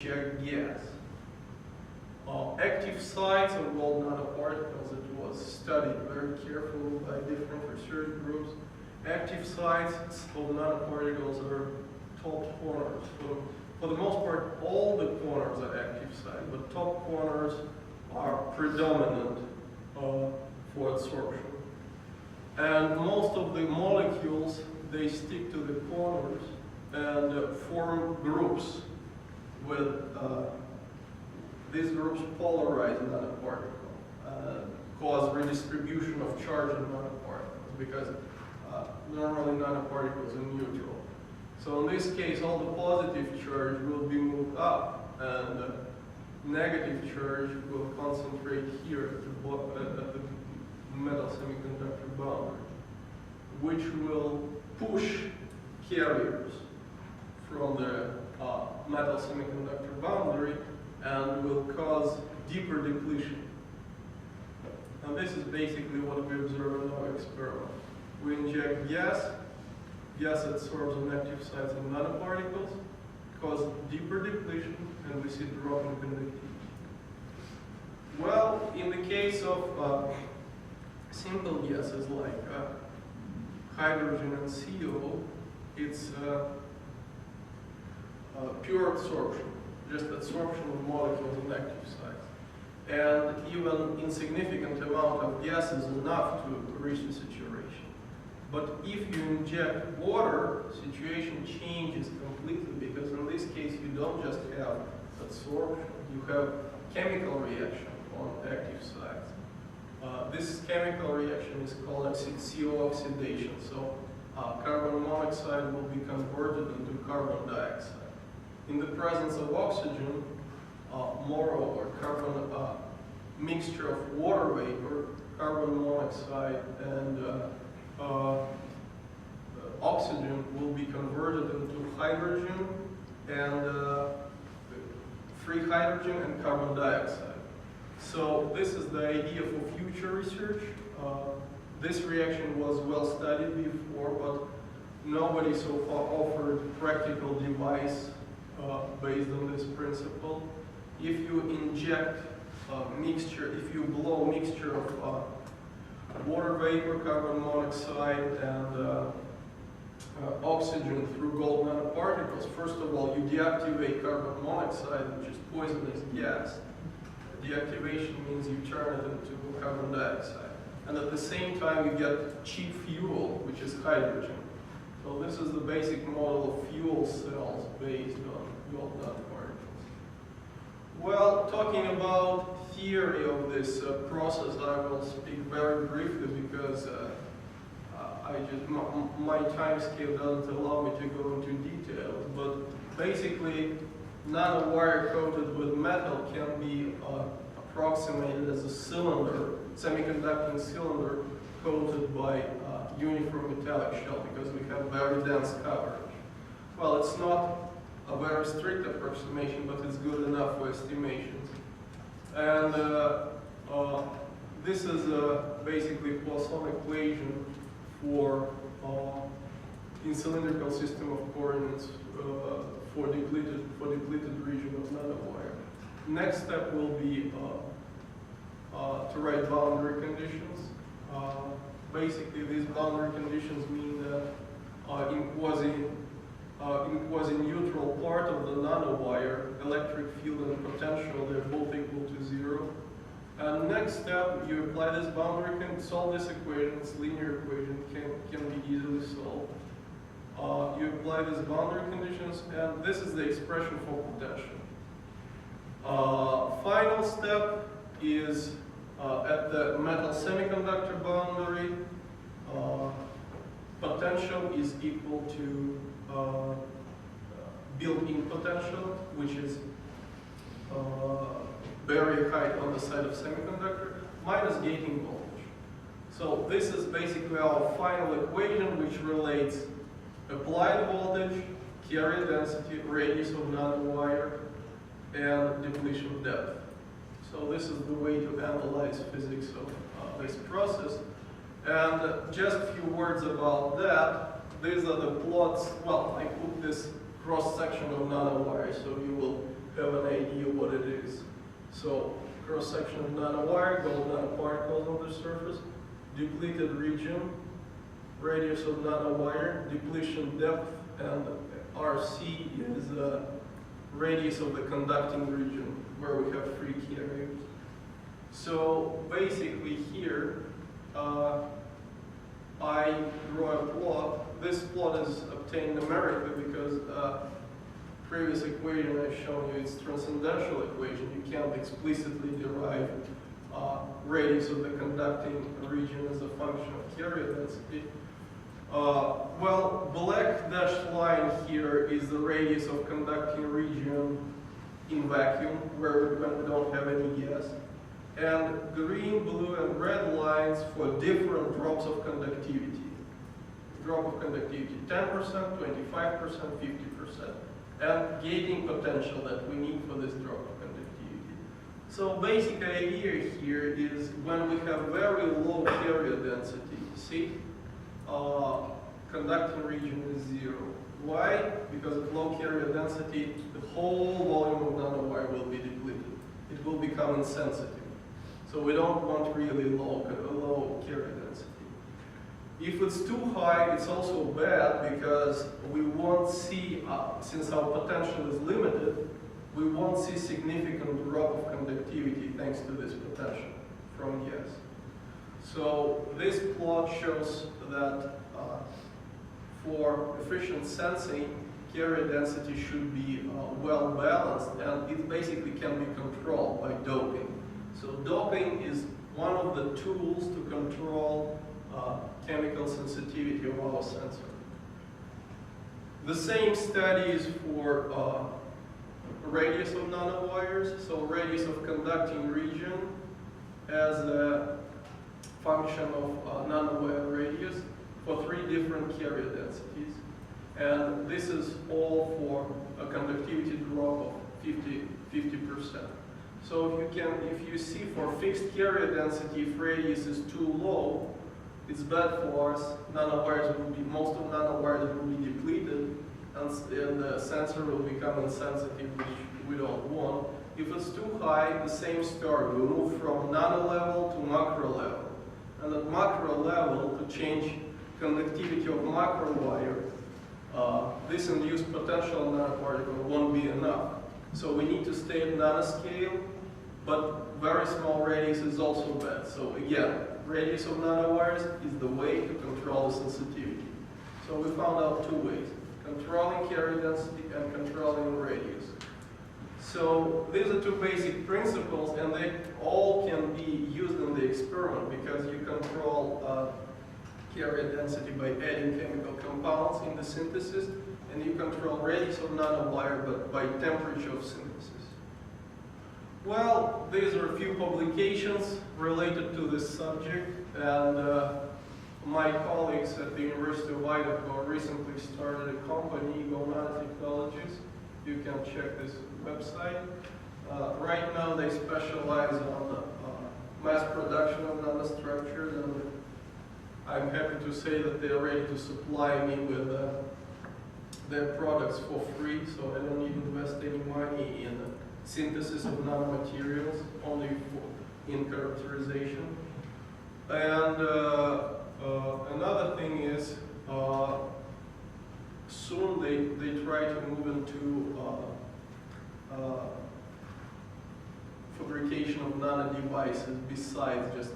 check gas. Active sites of gold nanoparticles, it was studied very carefully by different research groups. Active sites of nanoparticles are top corners. For the most part, all the corners are active sites, but top corners are predominant for adsorption. And most of the molecules, they stick to the corners and form groups with these groups polarize nanoparticle, cause redistribution of charge in nanoparticles, because normally nanoparticles are neutral. So in this case, all the positive charge will be moved up, and negative charge will concentrate here at the metal semiconductor boundary, which will push carriers from the metal semiconductor boundary and will cause deeper depletion. And this is basically what we observe in our experiment. We inject gas adsorbs on active sites of nanoparticles, cause deeper depletion, and we see drop in conductivity. Well, in the case of simple gases like hydrogen and CO, it's pure adsorption, just adsorption of molecules in active sites. And even insignificant amount of gas is enough to reach the saturation. But if you inject water, situation changes completely, because in this case you don't just have adsorption, you have chemical reaction on active sites. This chemical reaction is called CO oxidation. So carbon monoxide will be converted into carbon dioxide. In the presence of oxygen, moreover, carbon mixture of water vapor, carbon monoxide, and oxygen will be converted into hydrogen and free hydrogen and carbon dioxide. So this is the idea for future research. This reaction was well studied before, but nobody so far offered practical device based on this principle. If you inject mixture, if you blow mixture of water vapor, carbon monoxide, and oxygen through gold nanoparticles, first of all, you deactivate carbon monoxide, which is poisonous gas. Deactivation means you turn it into carbon dioxide. And at the same time, you get cheap fuel, which is hydrogen. So this is the basic model of fuel cells based on gold nanoparticles. Well, talking about theory of this process, I will speak very briefly because my time scale doesn't allow me to go into details. But basically, nanowire coated with metal can be approximated as a cylinder, semiconducting cylinder coated by uniform metallic shell, because we have very dense coverage. Well, it's not a very strict approximation, but it's good enough for estimations. And this is basically Poisson equation for in cylindrical system of coordinates for depleted region of nanowire. Next step will be to write boundary conditions. Basically, these boundary conditions mean that in quasi-neutral part of the nanowire, electric field and potential, they're both equal to 0. And next step, you apply this boundary, solve this equation. It's linear equation, can be easily solved. You apply these boundary conditions, and this is the expression for potential. Final step is at the metal semiconductor boundary, potential is equal to built-in potential, which is barrier height on the side of semiconductor, minus gating voltage. So this is basically our final equation, which relates applied voltage, carrier density, radius of nanowire, and depletion depth. So this is the way to analyze physics of this process. And just a few words about that. These are the plots. Well, I put this cross-section of nanowire, so you will have So cross-section of nanowire, gold nanoparticles on the surface, depleted region, radius of nanowire, depletion depth, and RC is the radius of the conducting region where we have free carriers. So basically here, I draw a plot. This plot is obtained numerically because previous equation I've shown you, it's transcendental equation. You can't explicitly derive radius of the conducting region as a function of carrier density. Well, black dashed line here is the radius of conducting region in vacuum, where we don't have any gas. And green, blue, and red lines for different drops of conductivity. Drop of conductivity 10%, 25%, 50%. And gating potential that we need for this drop of conductivity. So basic idea here is when we have very low carrier density, see, conducting region is 0. Why? Because at low carrier density, the whole volume of nanowire will be depleted. It will become insensitive. So we don't want really low carrier density. If it's too high, it's also bad because we won't see, since our potential is limited, we won't see significant drop of conductivity thanks to this potential from gas. So this plot shows that for efficient sensing, carrier density should be well balanced, and it basically can be controlled by doping. So doping is one of the tools to control chemical sensitivity of our sensor. The same study is for radius of nanowires, so radius of conducting region as a function of nanowire radius for 3 different carrier densities. And this is all for a conductivity drop of 50%. So if you see for fixed carrier density, if radius is too low, it's bad for us. Most of nanowires will be depleted, and the sensor will become insensitive, which we don't want. If it's too high, the same story. We move from nano level to macro level. And at macro level, to change conductivity of macro wire, this induced potential nanoparticle won't be enough. So we need to stay at nanoscale, but very small radius is also bad. So again, radius of nanowires is the way to control the sensitivity. So we found out 2 ways: controlling carrier density and controlling radius. So these are 2 basic principles, and they all can be used in the experiment because you control carrier density by adding chemical compounds in the synthesis, and you control radius of nanowire but by temperature of synthesis. Well, these are a few publications related to this subject, and my colleagues at the University of Idaho recently started a company, Go Nanotechnologies. You can check this website. Right now they specialize on mass production of nanostructures, and I'm happy to say that they're ready to supply me with their products for free, so I don't need to invest any money in synthesis of nanomaterials, only in characterization. And another thing is, soon they try to move into fabrication of nano devices besides just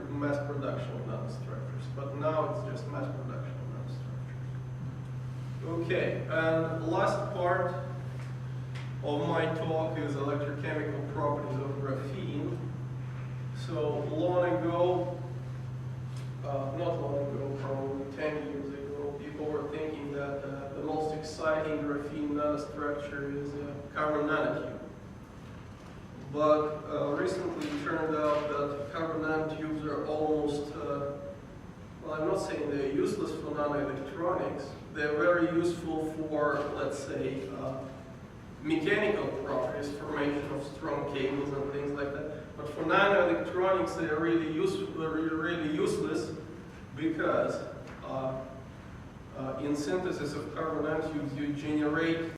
mass production of nanostructures. But now it's just mass production of nanostructures. Okay, and last part of my talk is electrochemical properties of graphene. So long ago, not long ago, probably 10 years ago, people were thinking that the most exciting graphene nanostructure is carbon nanotube. But recently it turned out that carbon nanotubes are almost, well, I'm not saying they're useless for nanoelectronics. They're very useful for, let's say, mechanical properties, formation of strong cables and things like that. But for nanoelectronics, they are really useless because in synthesis of carbon nanotubes, you generate